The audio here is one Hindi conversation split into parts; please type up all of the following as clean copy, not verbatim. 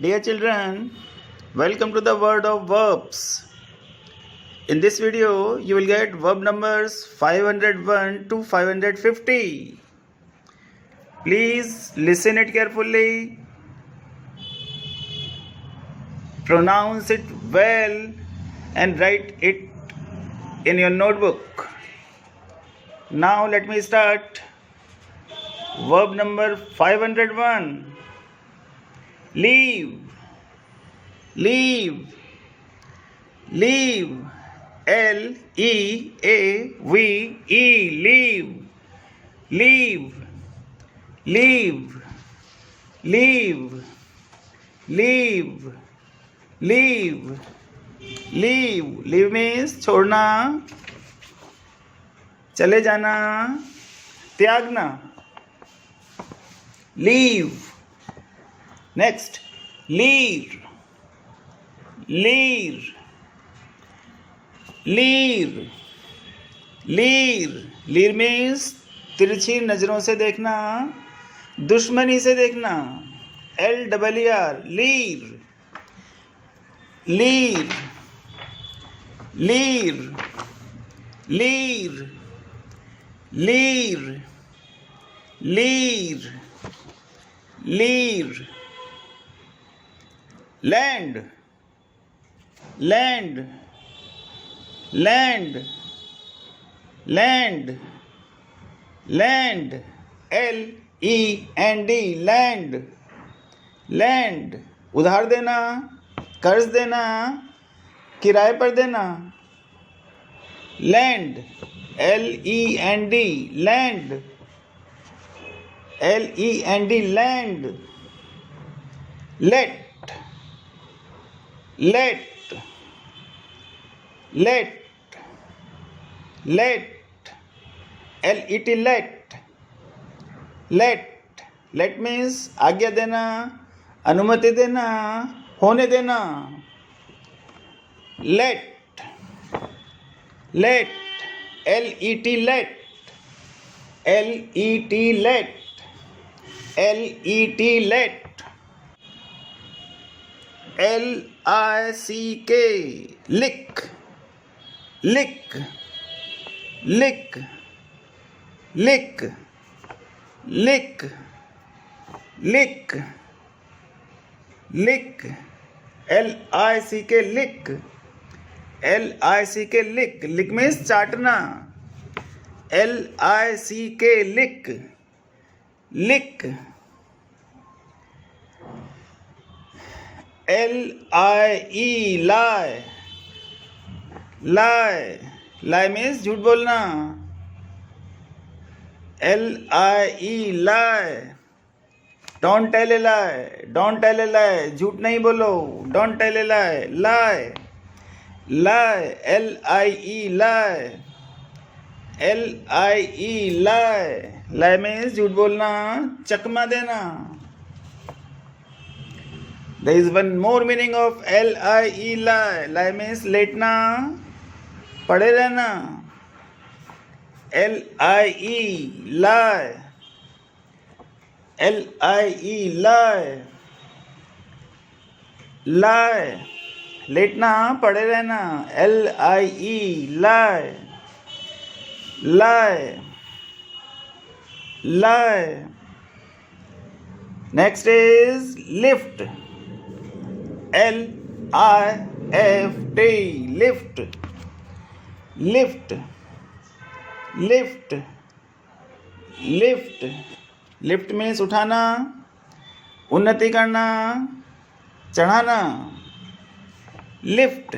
Dear children, welcome to the world of verbs. In this video, you will get verb numbers 501 to 550. Please listen it carefully, pronounce it well, and write it in your notebook. Now let me start. Verb number 501. Leave. Leave. Leave. L-E-A-V-E. Leave. Leave. Leave. Leave. Leave. Leave. Leave. Leave means छोड़ना, चले जाना, त्यागना. Leave. Next, leer. Leer. Leer. Leer. Leer means तिरछी नजरों से देखना, दुश्मनी से देखना. L-E-E-R. Leer. Leer. Leer. Leer. Leer. Leer. Leer. Land. Land. Land. Land. Land. L-E-N-D. Land. Land. उधार देना, कर्ज देना, किराए पर देना. Land. L-E-N-D. Land. L-E-N-D. Land. Let. Let. Let. Let. L-E-T. Let. Let. Let means आज्ञा देना, अनुमति देना, होने देना. Let. Let. L-E-T. Let. L-E-T. Let. L-E-T. Let. L-I-C-K. Lick. Lick. Lick. Lick. Lick. Lick. Lick. L-I-C-K. Lick. L-I-C-K. Lick. Lick means चाटना. L-I-C-K. Lick. Lick. L-I-E. Lie. Lie. Lie means झूठ बोलना. L-I-E. Lie. Don't tell a lie. Don't tell a lie. झूठ नहीं बोलो. Don't tell a lie. Lie. Lie. L-I-E. Lie. L-I-E. Lie. Lie means झूठ बोलना, चकमा देना. There is one more meaning of L-I-E. Lie. Lie means लेटना, पड़े रहना. L-I-E. Lie. L-I-E. Lie. Lie. लेटना, पड़े रहना. L-I-E. Lie. Lie. Lie. Next is lift. L-I-F-T. Lift. Lift. Lift. Lift. Lift means उठाना, उन्नति करना, चढ़ाना. Lift.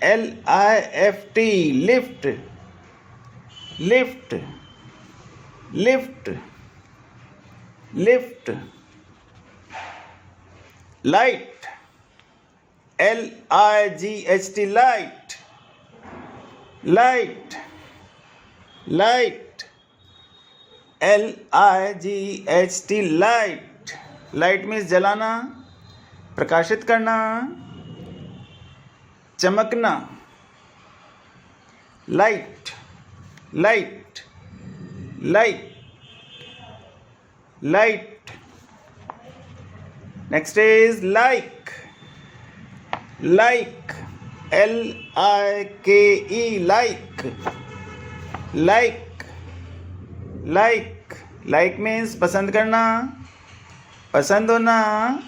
L-I-F-T. Lift. Lift. Lift. Lift. Light. L-I-G-H-T. Light. Light. Light. L-I-G-H-T. Light. Light means जलाना, प्रकाशित करना, चमकना. Light. Light. Light. Light. Next is like. Like. Like. Like. Like. Like. Like means पसंद करना, पसंद होना,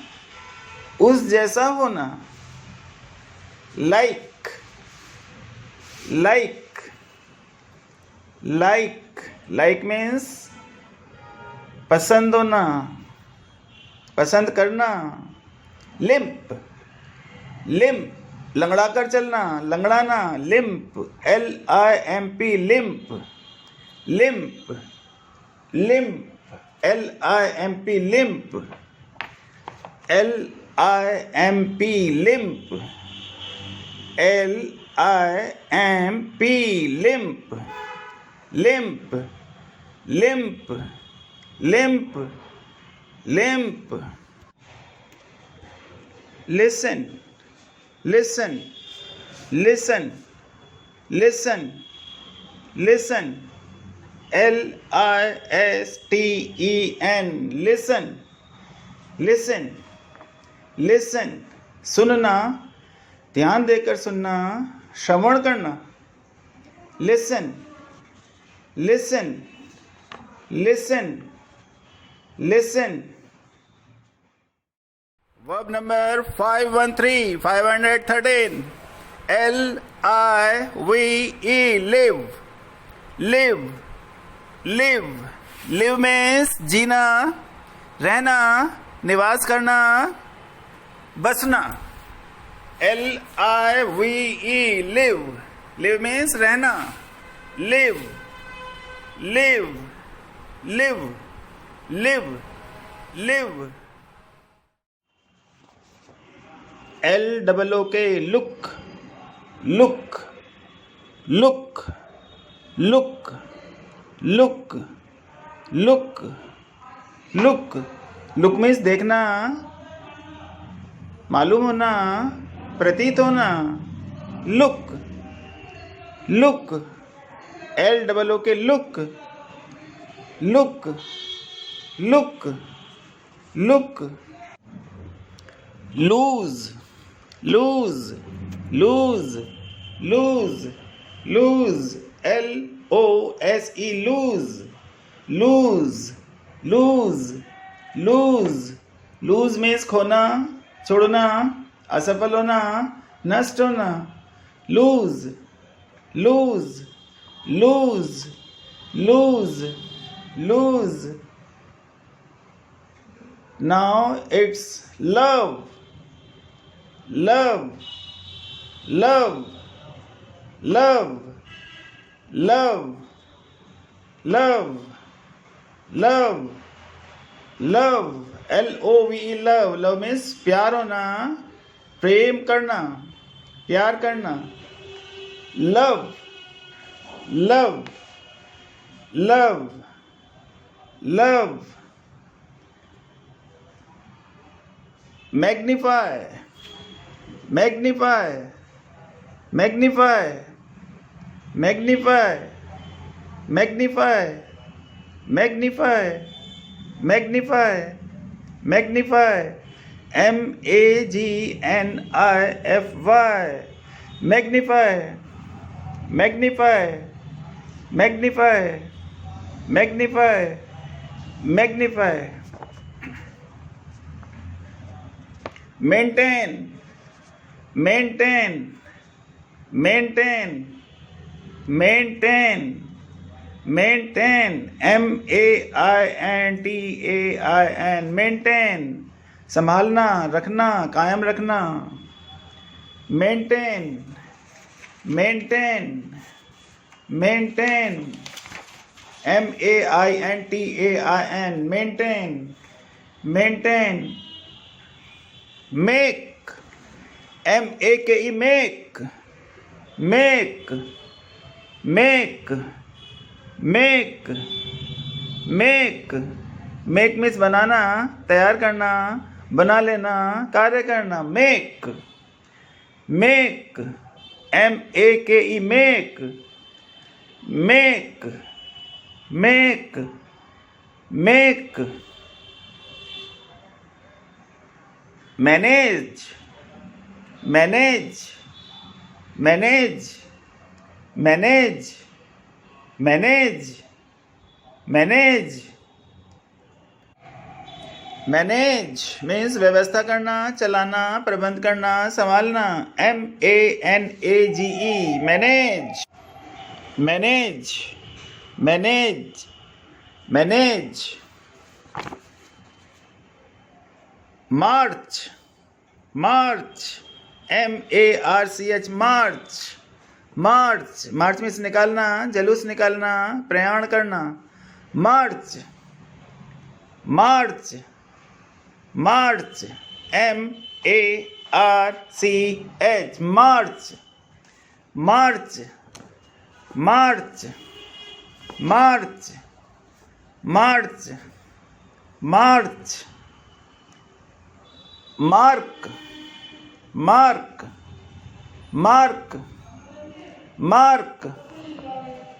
उस जैसा होना. Like. Like. Like. Like means पसंद होना, पसंद करना. Limp. Limp. लंगड़ा कर चलना, लंगड़ाना. Limp. Limp. Limp. Limp. Limp. Limp. Limp. Limp. Limp. Limp. Limp. Limp. Limp. Limp. Limp. Listen. Listen. Listen. Listen. Listen. Listen. Listen. Listen. Listen. सुनना, ध्यान देकर सुनना, श्रवण करना. Listen. Listen. Listen. Listen. Verb number 513. Live. Live. Live. Live. Live means जीना, रहना, निवास करना, बसना. Live. Live. Live means रहना. Live. Live. Live. Live. Live. LOOK. Look. Look. Look. Look. Look. Look. Look. Look means देखना, मालूम होना, प्रतीत होना. Look. Look. LOOK. Look. Look. Look. Look. Lose. Lose. Lose. Lose. Lose. LOSE. Lose. Lose. Lose. Lose. Lose means खोना, छोड़ना, असफल होना, नष्ट होना. Lose. Lose. Lose. Lose. Lose. Now it's love. Love. Love. Love. Love. Love. Love. Love. LOVE. Love. Love means प्यार होना, प्रेम करना, प्यार करना. Love. Love. Love. Love. Magnify. Magnify. Magnify. Magnify. Magnify. Magnify. Magnify. Magnify. MAGNIFY. Magnify. Magnify. Magnify. Magnify. Magnify. Maintain. Maintain. Maintain. Maintain. Maintain. MAINTAIN. Maintain. संभालना, रखना, कायम रखना. Maintain. Maintain. Maintain. MAINTAIN. Maintain. Maintain. Make. MAKE. Make. Make. Make. Make. Make. Make means बनाना, तैयार करना, बना लेना, कार्य करना. Make. Make. MAKE. Make. Make. Make. Make. Manage, manage, manage, manage, manage, manage. Manage means व्यवस्था करना, चलाना, प्रबंध करना, संभालना। MANAGE manage, manage, manage, manage. March, march, MARCH march, march. March means निकालना, जलूस निकालना, प्रयाण करना। March, march, march, MARCH march, march, march, march, march, march. Mark, mark, mark, mark,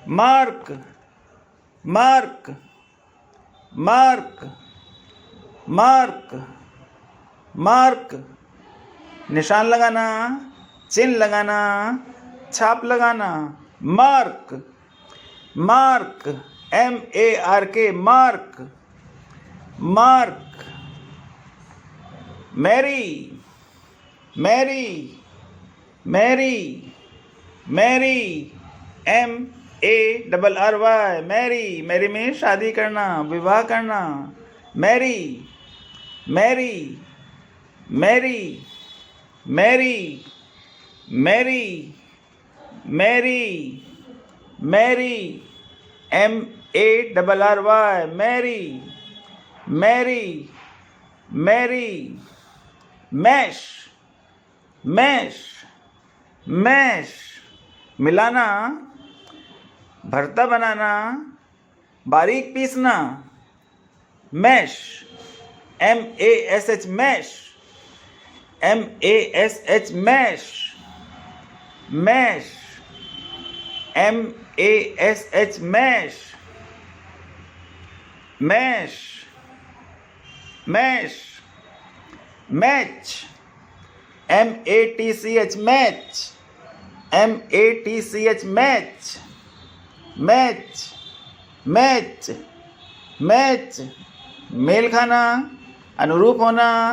mark, mark, mark, mark, mark. निशान लगाना, चिन्ह लगाना, छाप लगाना। Mark, mark, MARK mark, mark. Marry, marry, marry, marry, MARRY marry. Marry में शादी करना, विवाह करना। Marry, marry, marry, marry, marry, marry, marry, MARRY marry, marry, marry. Mash, mash, mash मिलाना, भरता बनाना, बारीक पीसना। Mash, MASH mash, MASH mash, mash, MASH mash, mash, mash. Match, MATCH match, MATCH match, match, match, match. मेल खाना, अनुरूप होना।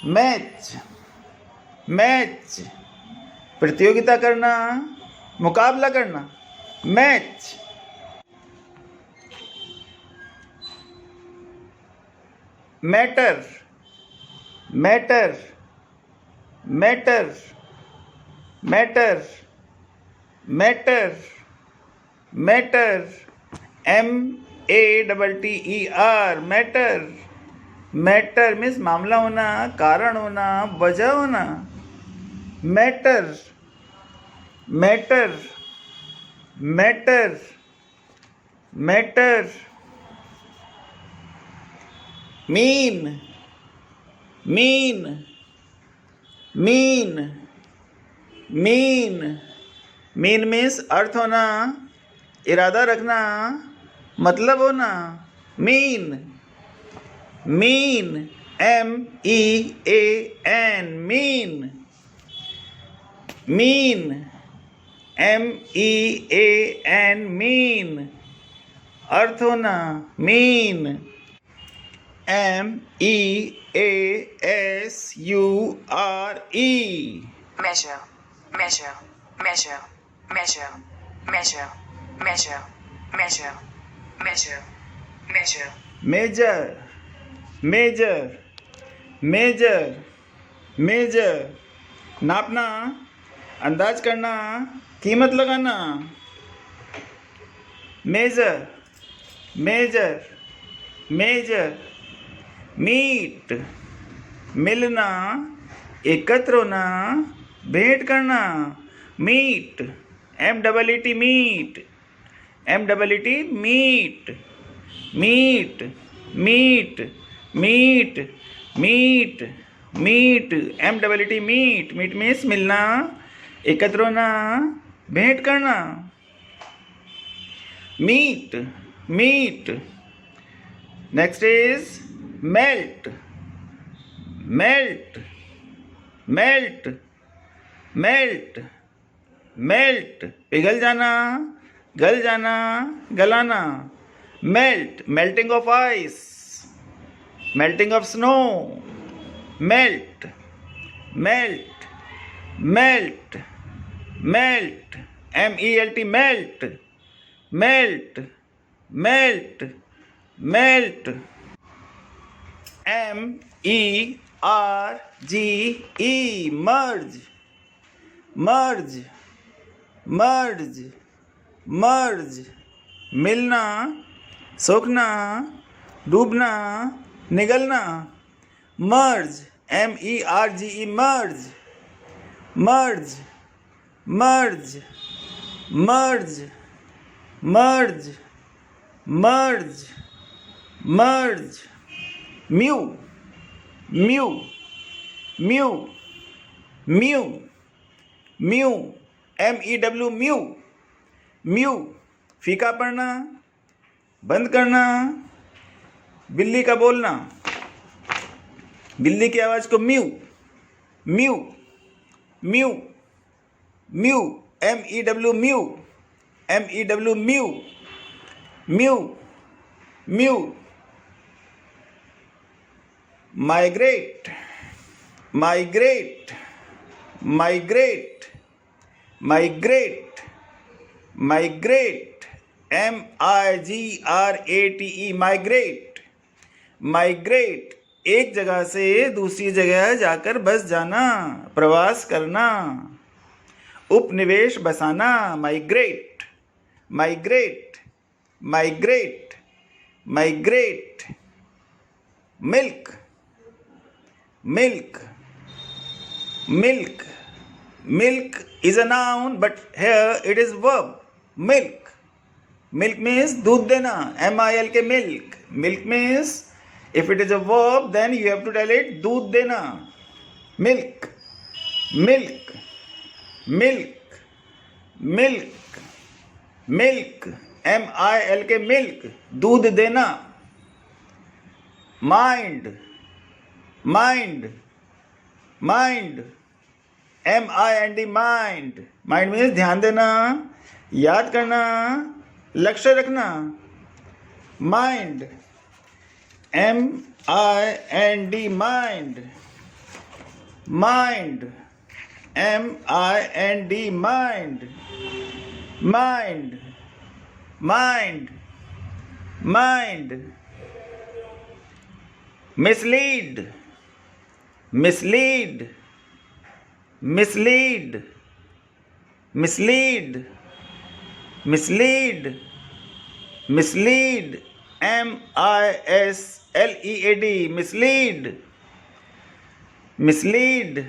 मैच, मैच, प्रतियोगिता करना, मुकाबला करना। Match. Matter, matter, matter, matter, matter, matter. MATTER matter. Matter means मामला होना, कारण होना, वजह होना। Matter, matter, matter, matter. Mean, mean, mean, mean. Mean means अर्थ होना, इरादा रखना, मतलब होना। Mean, mean, MEAN mean, mean, MEAN mean. अर्थ होना, mean. MEASURE measure, measure, measure, measure, measure, measure, measure, measure, measure. Measure, measure, measure, measure. नापना, अंदाज करना, कीमत लगाना। Major, measure, major. मीट, मिलना, एकत्र होना, भेंट करना। Meet, MEET meet, MEET meet, meet, meet, meet, meet, meet. MEET meet. Meet means मिलना, एकत्र होना, भेंट करना। Meet, meet. Next is melt, melt melt melt melt, पिघल जाना, गल जाना, गलाना. Melt, melting of ice, melting of snow. Melt melt melt melt, MELT, melt melt melt melt. MERGE, merge merge merge merge. मिलना, सोखना, डूबना, निगलना. Merge, MERGE, merge merge merge merge merge merge मर्ज. Mew mew mew mew mew, MEW, mew mew. फीका पड़ना, बंद करना, बिल्ली का बोलना, बिल्ली की आवाज़ को mu mew mew mew. MEW, mu MEW, mew mew mu. Migrate migrate migrate migrate migrate. MIGRATE, migrate migrate. एक जगह से दूसरी जगह जाकर बस जाना, प्रवास करना, उपनिवेश बसाना. Migrate migrate migrate migrate. Milk milk milk milk is a noun, but here it is verb. Milk milk means दूध देना, MILK, milk. Milk means if it is a verb, then you have to tell it दूध देना. Milk milk milk milk milk, MILK, milk, दूध देना. Mind mind mind, MIND, mind. Mind means ध्यान देना, याद करना, लक्ष्य रखना. Mind, MIND, mind. Mind, MIND, mind. Mind mind mind. Mislead mislead mislead mislead mislead mislead, MISLEAD, mislead mislead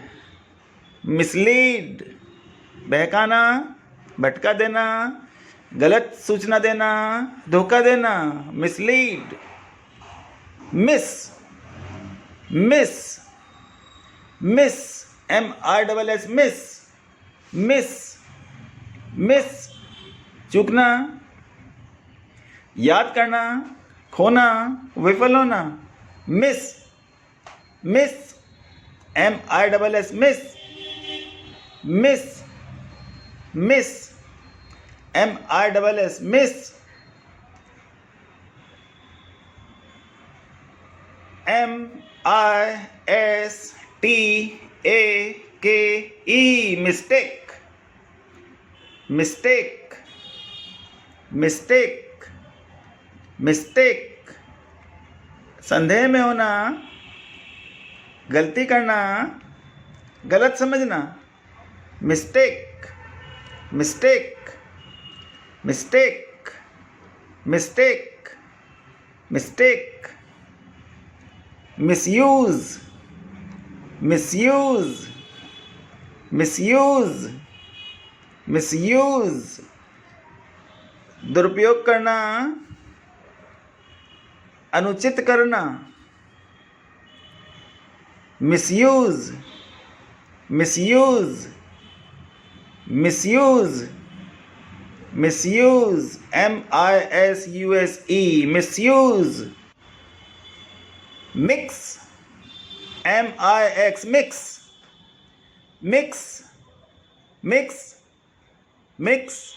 mislead. बहकाना, भटका देना, गलत सूचना देना, धोखा देना. mislead. miss miss miss, MISS, miss miss miss. चूकना, याद करना, खोना, विफल होना. Miss miss, MISS, miss miss miss, MISS, miss. MISTAKE, mistake mistake mistake mistake. संदेह में होना, गलती करना, गलत समझना. Mistake mistake mistake mistake mistake. misuse misuse misuse misuse. दुरुपयोग करना, अनुचित करना. misuse misuse misuse misuse, MISUSE, misuse. Mix MIX mix, mix, mix, mix,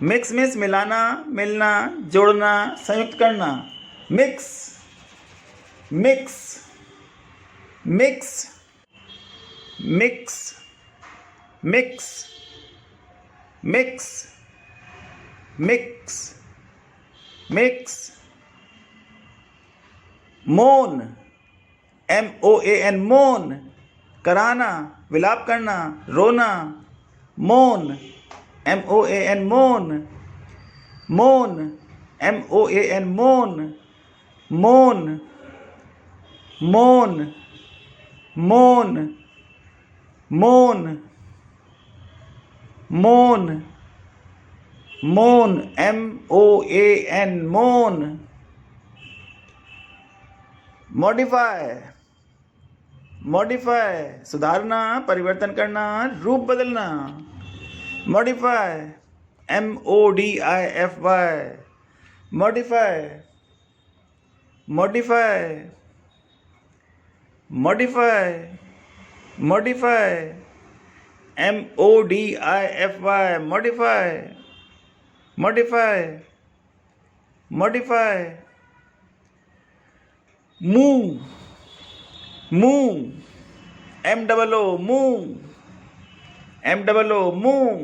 mix means मिलाना, मिलना, जोड़ना, संयुक्त करना। Mix, mix, mix, mix, mix, mix, mix, mix. मोन, MOAN मोन, कराना, विलाप करना, रोना। मोन, MOAN मोन, मोन, MOAN मोन, मोन, मोन, मोन, मोन, मोन, मोन, MOAN मोन। मॉडिफाई, मॉडिफाई, सुधारना, परिवर्तन करना, रूप बदलना। Modify, MODIFY, modify, modify, modify, modify, MODIFY, modify, modify, modify. Moo, moo, MOO moo, MOO moo.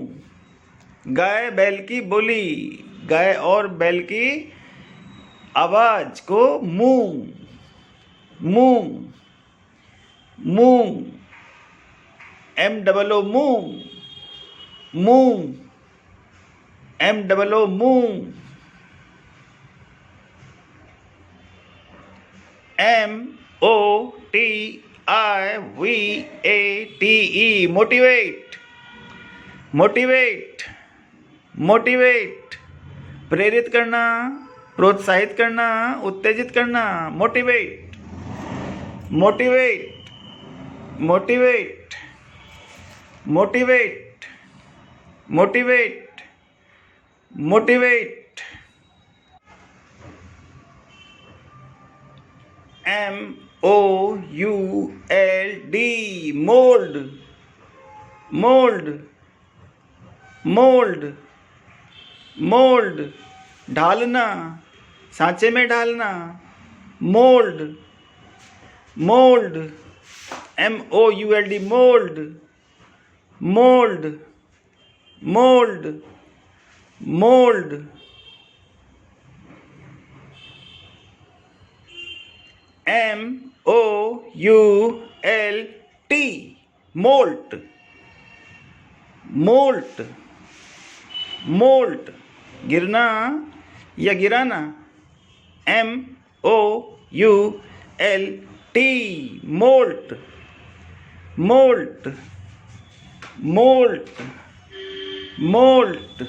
गाय बैल की बोली, गाय और बैल की आवाज को moo, moo, moo, MOO moo, moo, MOO moo. MOTIVATE motivate, motivate, motivate, प्रेरित करना, प्रोत्साहित करना, उत्तेजित करना। Motivate, motivate, motivate, motivate, motivate, motivate. MOULD mould, mould, mould, mould, ढालना, सांचे में ढालना। Mould, mould, MOULD mould, mould, mould, mould. MOULT moult, moult, moult, गिरना या गिराना। MOULT moult, moult, moult, moult,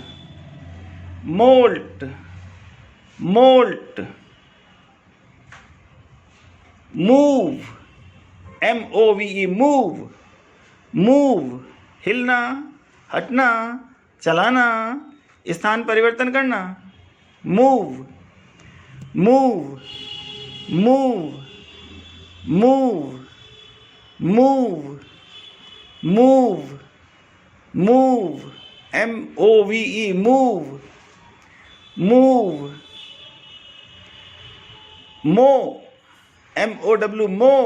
moult, moult. Move, MOVE move, move, हिलना, हटना, चलाना, स्थान परिवर्तन करना। Move, moo, moo, moo, moo, moo, move, MOVE move, move. मो, MOW मो,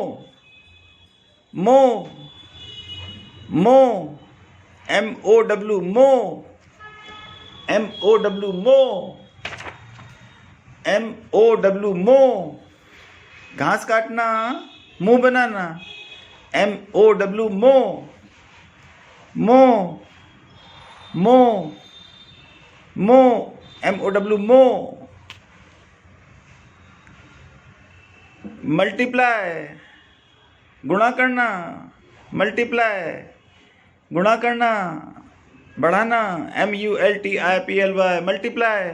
मो, मो, MOW मो, MOW मो, MOW मो। घास काटना, मुंह बनाना। MOW मो, मो, मो, मो, MOW मो। मल्टीप्लाई, गुणा करना, मल्टीप्लाई, गुणा करना, बढ़ाना। MULTIPLY multiply,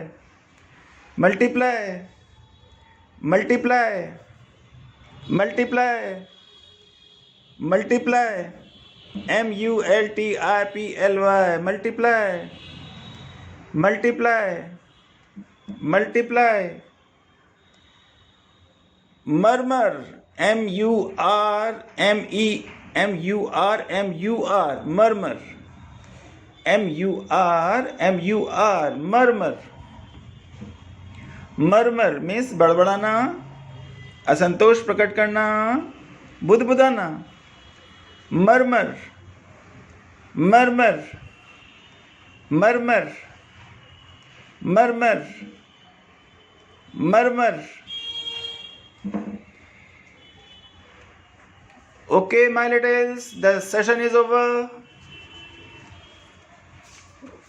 multiply, multiply, multiply, multiply. MULTIPLY multiply, multiply, multiply. Murmur, M-U-R-M-U-R, murmur. M-U-R, murmur. Murmur means बड़बड़ाना, असंतोष प्रकट करना, बुदबुदाना. Murmur, murmur, murmur, murmur, murmur. Okay, my littles, the session is over.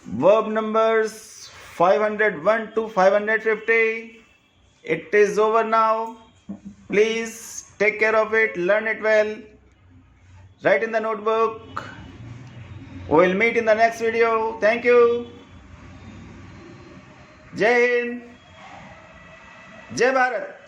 Verb numbers 501 to 550. It is over now. Please take care of it, learn it well. Write in the notebook. We will meet in the next video. Thank you. Jai Hind. Jai Bharat.